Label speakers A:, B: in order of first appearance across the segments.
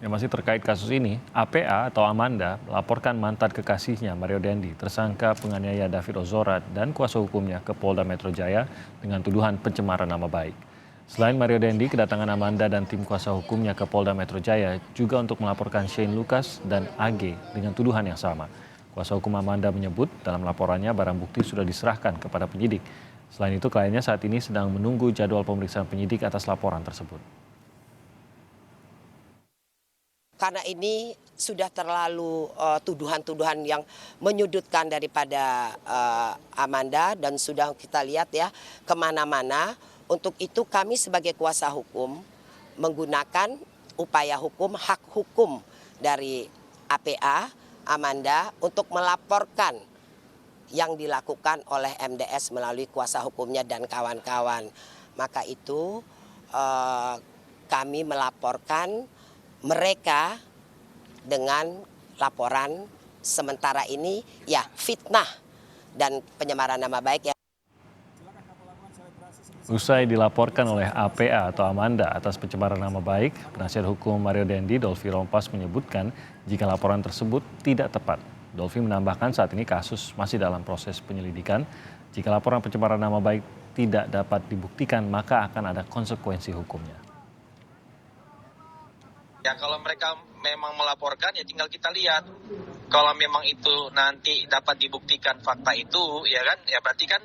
A: Masih terkait kasus ini, APA atau Amanda melaporkan mantan kekasihnya Mario Dendi, tersangka penganiaya David Ozora dan kuasa hukumnya ke Polda Metro Jaya dengan tuduhan pencemaran nama baik. Selain Mario Dendi, kedatangan Amanda dan tim kuasa hukumnya ke Polda Metro Jaya juga untuk melaporkan Shane Lucas dan AG dengan tuduhan yang sama. Kuasa hukum Amanda menyebut dalam laporannya barang bukti sudah diserahkan kepada penyidik. Selain itu, kliennya saat ini sedang menunggu jadwal pemeriksaan penyidik atas laporan tersebut.
B: Karena ini sudah terlalu tuduhan-tuduhan yang menyudutkan daripada Amanda dan sudah kita lihat ya kemana-mana. Untuk itu kami sebagai kuasa hukum menggunakan upaya hukum, hak hukum dari APA, Amanda untuk melaporkan yang dilakukan oleh MDS melalui kuasa hukumnya dan kawan-kawan. Maka itu kami melaporkan mereka dengan laporan sementara ini ya fitnah dan pencemaran nama baik ya.
A: Usai dilaporkan oleh APA atau Amanda atas pencemaran nama baik, penasihat hukum Mario Dendi, Dolfi Rompas menyebutkan jika laporan tersebut tidak tepat. Dolfi menambahkan saat ini kasus masih dalam proses penyelidikan. Jika laporan pencemaran nama baik tidak dapat dibuktikan, maka akan ada konsekuensi hukumnya.
C: Ya kalau mereka memang melaporkan ya tinggal kita lihat. Kalau memang itu nanti dapat dibuktikan fakta itu ya kan ya berarti kan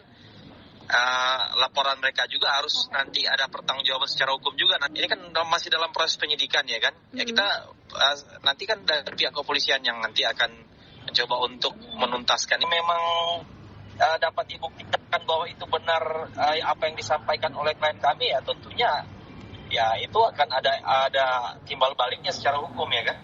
C: laporan mereka juga harus nanti ada pertanggungjawaban secara hukum juga. Nah, ini kan masih dalam proses penyidikan ya kan. Ya kita nanti kan dari pihak kepolisian yang nanti akan mencoba untuk menuntaskan. Ini memang dapat dibuktikan bahwa itu benar apa yang disampaikan oleh klien kami ya tentunya ya itu akan ada timbal baliknya secara hukum ya kan.